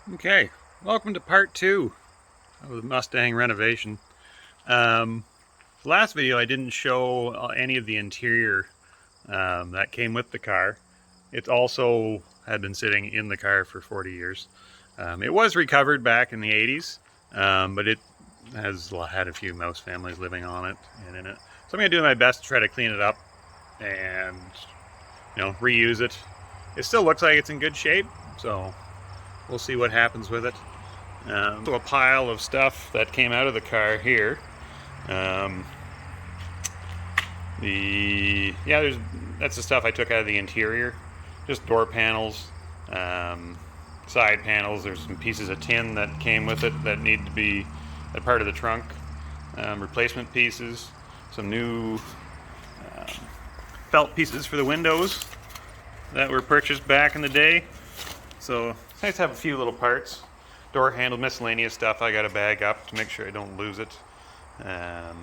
Okay, welcome to part 2 of the Mustang renovation. The last video I didn't show any of the interior that came with the car. It also had been sitting in the car for 40 years. It was recovered back in the 80s, but it has had a few mouse families living on it and in it. So I'm going to do my best to try to clean it up and, reuse it. It still looks like it's in good shape, so we'll see what happens with it. So a pile of stuff that came out of the car here. That's the stuff I took out of the interior. Just door panels, side panels. There's some pieces of tin that came with it that need to be a part of the trunk. Replacement pieces, some new felt pieces for the windows that were purchased back in the day. So it's nice to have a few little parts. Door handle, miscellaneous stuff I got to bag up to make sure I don't lose it. Yeah,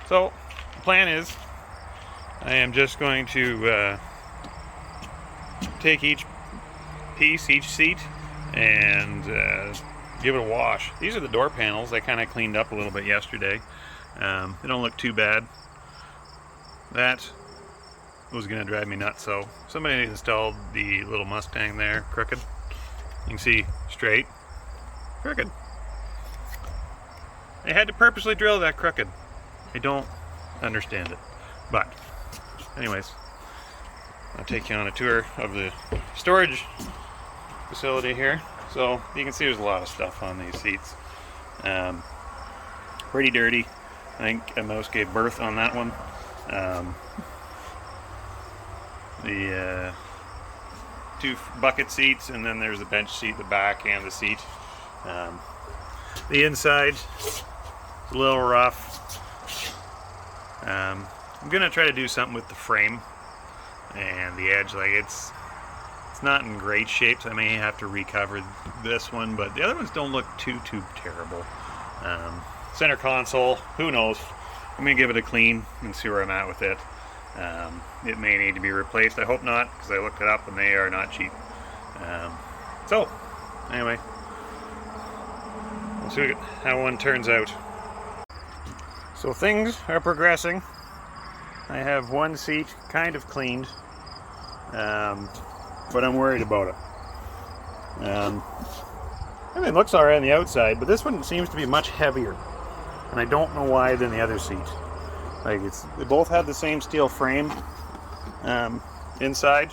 so the plan is I am just going to take each piece, each seat, and give it a wash. These are the door panels. I kind of cleaned up a little bit yesterday. They don't look too bad. That was going to drive me nuts, so somebody installed the little Mustang there crooked. You can see straight, crooked. They had to purposely drill that crooked. I don't understand it. But anyways, I'll take you on a tour of the storage facility here. So you can see there's a lot of stuff on these seats. Pretty dirty. I think a mouse gave birth on that one. The two bucket seats, and then there's the bench seat, the back, and the seat. The inside is a little rough. I'm gonna try to do something with the frame and the edge. Like it's not in great shape, so I may have to recover this one, but the other ones don't look too terrible. Center console, who knows? I'm gonna give it a clean and see where I'm at with it. It may need to be replaced. I hope not, because I looked it up and they are not cheap. So anyway, we'll see how one turns out. So things are progressing. I have one seat kind of cleaned, but I'm worried about it. I mean, it looks alright on the outside, but this one seems to be much heavier, and I don't know why than the other seat. Like they both have the same steel frame inside,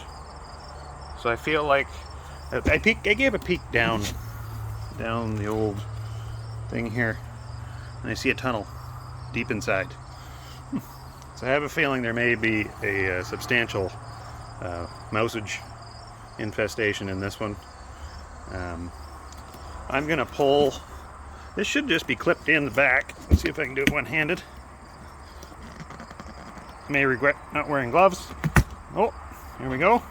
so I feel like I gave a peek down the old thing here, and I see a tunnel deep inside. So I have a feeling there may be a substantial mousage infestation in this one. I'm gonna pull. This should just be clipped in the back. Let's see if I can do it one-handed. May regret not wearing gloves. Oh, here we go.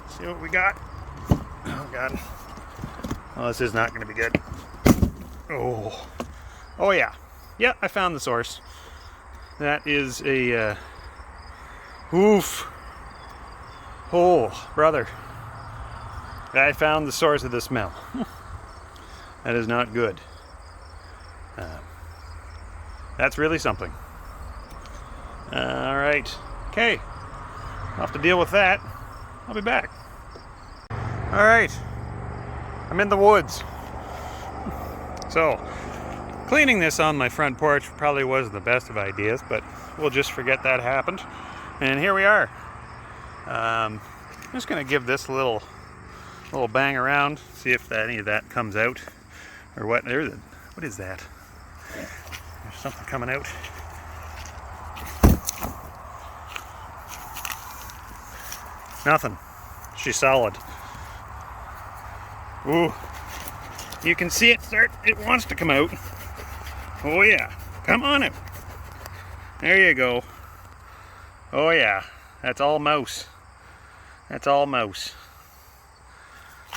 See what we got. Oh God. Oh, this is not going to be good. Oh yeah. Yeah, I found the source. That is a oof. Oh, brother. I found the source of the smell. That is not good. That's really something. Alright. Okay. I'll have to deal with that. I'll be back. Alright. I'm in the woods. So, cleaning this on my front porch probably wasn't the best of ideas, but we'll just forget that happened. And here we are. I'm just going to give this a little bang around, see if any of that comes out or what. What is that? There's something coming out. Nothing. She's solid. Ooh. You can see it start. It wants to come out. Oh yeah. Come on out. There you go. Oh yeah. That's all mouse. That's all mouse.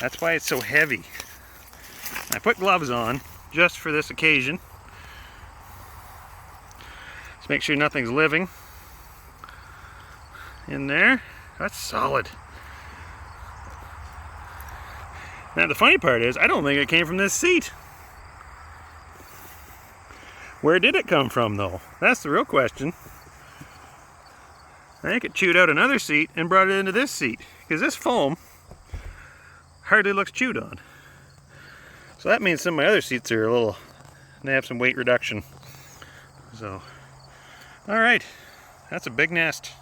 That's why it's so heavy. I put gloves on just for this occasion. Just make sure nothing's living. in there. That's solid. Now the funny part is, I don't think it came from this seat. Where did it come from though? That's the real question. I think it chewed out another seat and brought it into this seat, because this foam hardly looks chewed on. So that means some of my other seats are a little, they have some weight reduction. So, alright, that's a big nest.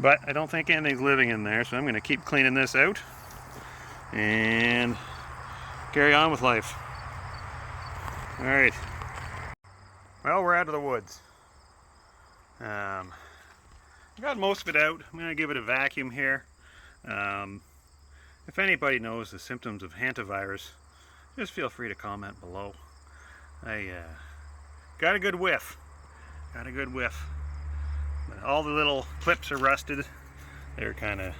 But I don't think anything's living in there, so I'm going to keep cleaning this out and carry on with life. Alright. Well, we're out of the woods. I got most of it out. I'm going to give it a vacuum here. If anybody knows the symptoms of hantavirus, just feel free to comment below. I got a good whiff. Got a good whiff. But all the little clips are rusted. They're kind of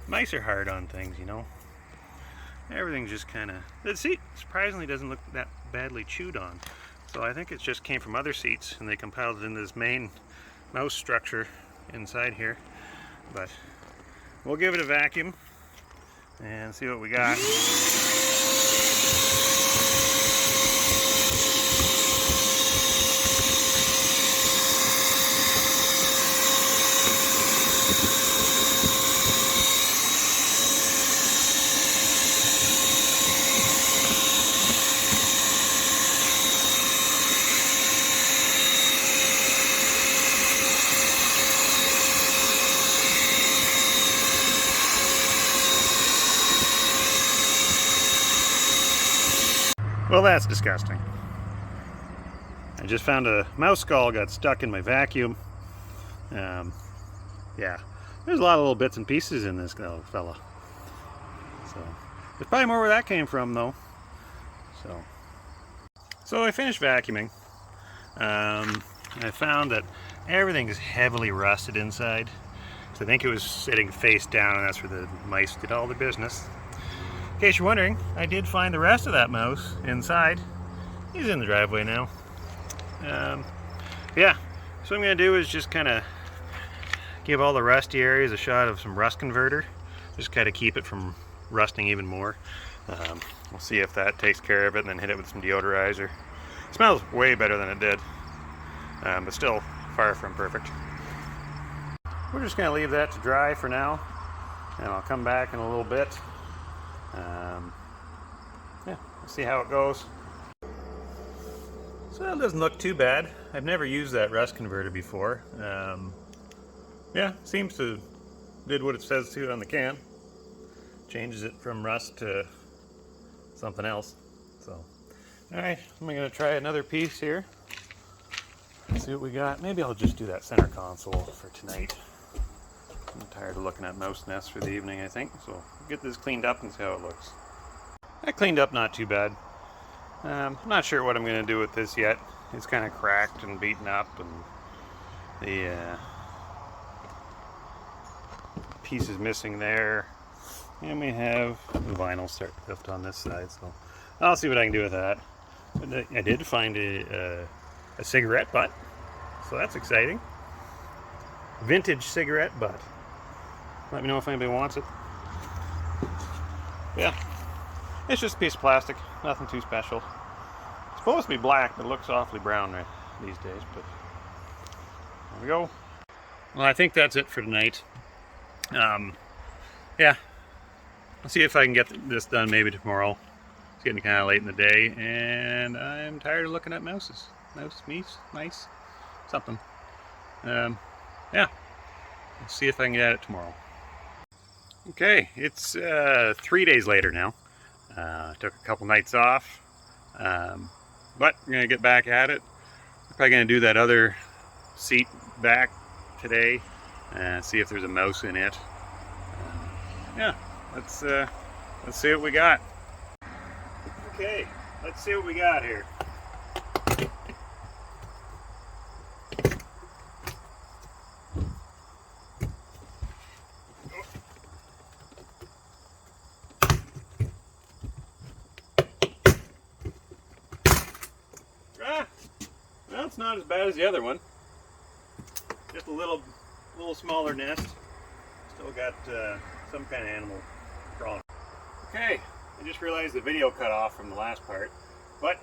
nice or hard on things, you know. Everything's just kind of... The seat surprisingly doesn't look that badly chewed on. So I think it just came from other seats and they compiled it into this main mouse structure inside here. But we'll give it a vacuum and see what we got. Well, that's disgusting. I just found a mouse skull got stuck in my vacuum. Yeah, there's a lot of little bits and pieces in this little fella. So there's probably more where that came from, though. So I finished vacuuming. I found that everything is heavily rusted inside. So I think it was sitting face down, and that's where the mice did all their business. In case you're wondering, I did find the rest of that mouse inside. He's in the driveway now. Yeah, so what I'm going to do is just kind of give all the rusty areas a shot of some rust converter. Just kind of keep it from rusting even more. We'll see if that takes care of it, and then hit it with some deodorizer. It smells way better than it did, but still far from perfect. We're just going to leave that to dry for now, and I'll come back in a little bit. Yeah, we'll see how it goes. So it doesn't look too bad. I've never used that rust converter before. Yeah, seems to did what it says to on the can. Changes it from rust to something else. So, alright, I'm going to try another piece here. See what we got. Maybe I'll just do that center console for tonight. I'm tired of looking at mouse nests for the evening, I think. So, get this cleaned up and see how it looks. I cleaned up not too bad. I'm not sure what I'm going to do with this yet. It's kind of cracked and beaten up, and the pieces missing there. And we have the vinyl start to lift on this side, so I'll see what I can do with that. But I did find a cigarette butt, so that's exciting. Vintage cigarette butt. Let me know if anybody wants it. Yeah, it's just a piece of plastic, nothing too special. It's supposed to be black, but it looks awfully brown right these days, but there we go. Well, I think that's it for tonight. Yeah, I'll see if I can get this done maybe tomorrow. It's getting kind of late in the day, and I'm tired of looking at mouses. Mice, something. Yeah, let's see if I can get it tomorrow. Okay, it's 3 days later now. Took a couple nights off, but we're gonna get back at it. We're probably gonna do that other seat back today and see if there's a mouse in it. Yeah, let's see what we got. Okay, let's see what we got here. Well, it's not as bad as the other one. Just a little A little smaller nest. Still got some kind of animal crawling. Okay, I just realized the video cut off from the last part, but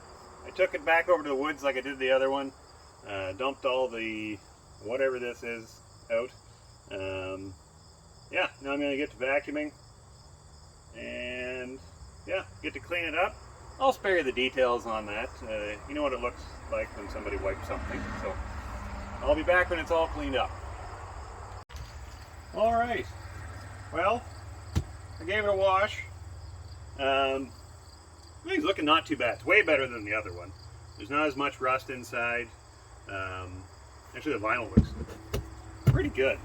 I took it back over to the woods like I did the other one. Dumped all the whatever this is out. Yeah, now I'm going to get to vacuuming and yeah, get to clean it up. I'll spare you the details on that. You know what it looks like when somebody wipes something. So I'll be back when it's all cleaned up. All right. Well, I gave it a wash. It's looking not too bad. It's way better than the other one. There's not as much rust inside. Actually, the vinyl looks pretty good.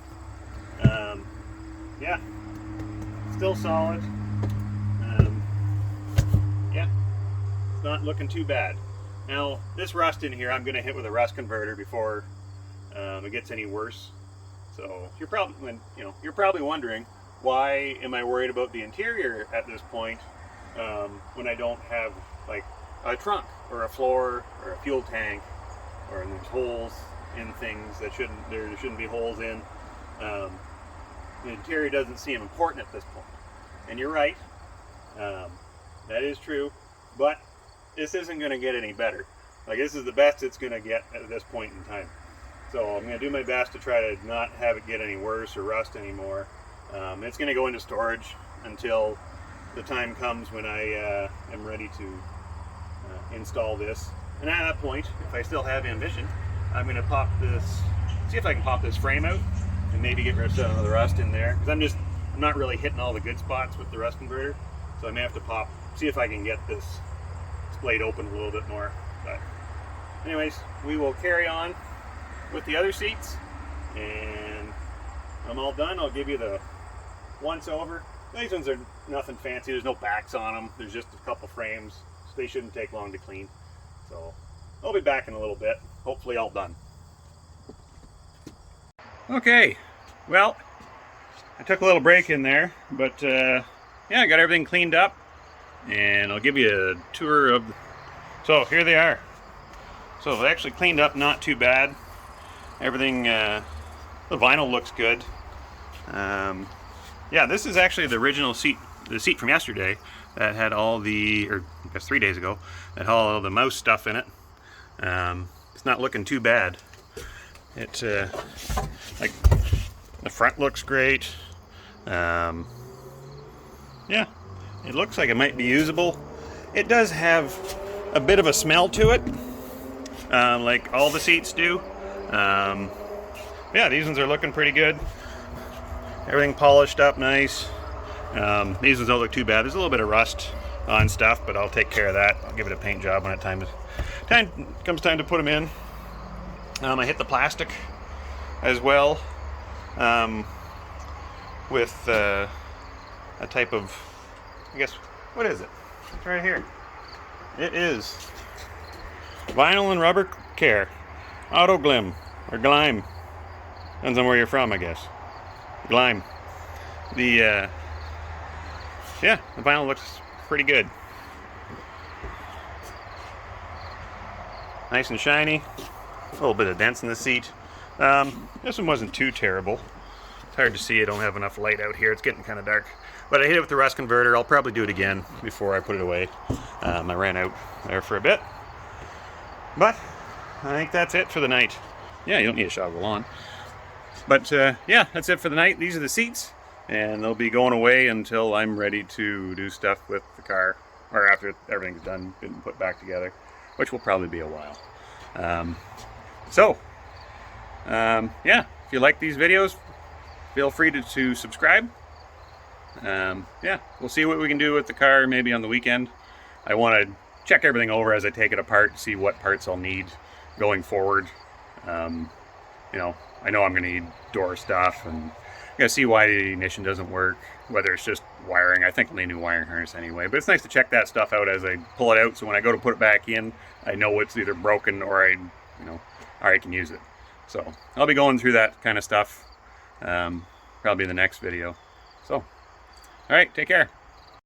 Yeah, still solid. Yeah, it's not looking too bad. Now, this rust in here, I'm going to hit with a rust converter before it gets any worse. So you're probably wondering, why am I worried about the interior at this point when I don't have like a trunk or a floor or a fuel tank, or there's holes in things that there shouldn't be holes in. The interior doesn't seem important at this point. And you're right, that is true, but this isn't going to get any better. Like, this is the best it's going to get at this point in time. So I'm going to do my best to try to not have it get any worse or rust anymore. It's going to go into storage until the time comes when I am ready to install this. And at that point, if I still have ambition, I'm going to see if I can pop this frame out and maybe get rid of some of the rust in there. Because I'm not really hitting all the good spots with the rust converter. So I may have to see if I can get this blade open a little bit more. But anyways, we will carry on with the other seats, and I'm all done. I'll give you the once over. These ones are nothing fancy. There's no backs on them. There's just a couple frames, so they shouldn't take long to clean. So I'll be back in a little bit, hopefully all done. Okay, well, I took a little break in there, but yeah, I got everything cleaned up, and I'll give you a tour of so here they are. So they actually cleaned up not too bad. Everything, the vinyl looks good. Yeah, this is actually the original seat, the seat from yesterday that had all the, or I guess 3 days ago, that had all the mouse stuff in it. It's not looking too bad. It's like the front looks great. Yeah, it looks like it might be usable. It does have a bit of a smell to it, like all the seats do. Yeah, these ones are looking pretty good. Everything polished up nice. These ones don't look too bad. There's a little bit of rust on stuff, but I'll take care of that. I'll give it a paint job when it comes time to put them in. I hit the plastic as well with a type of, I guess, what is it? It's right here. It is vinyl and rubber care. Auto Glim, or Glime. Depends on where you're from, I guess. Glime. Yeah, the vinyl looks pretty good. Nice and shiny. A little bit of dents in the seat. This one wasn't too terrible. It's hard to see. I don't have enough light out here. It's getting kind of dark. But I hit it with the rust converter. I'll probably do it again before I put it away. I ran out there for a bit. But I think that's it for the night. Yeah, you don't need to shovel the lawn. But yeah, that's it for the night. These are the seats, and they'll be going away until I'm ready to do stuff with the car, or after everything's done and put back together, which will probably be a while. Yeah, if you like these videos, feel free to subscribe. Yeah, we'll see what we can do with the car maybe on the weekend. I want to check everything over as I take it apart, see what parts I'll need going forward. You know, I know I'm going to need door stuff, and I'm going to see why the ignition doesn't work, whether it's just wiring. I think I'll need a new wiring harness anyway, but it's nice to check that stuff out as I pull it out, so when I go to put it back in, I know it's either broken or I can use it. So I'll be going through that kind of stuff probably in the next video. So, all right, take care.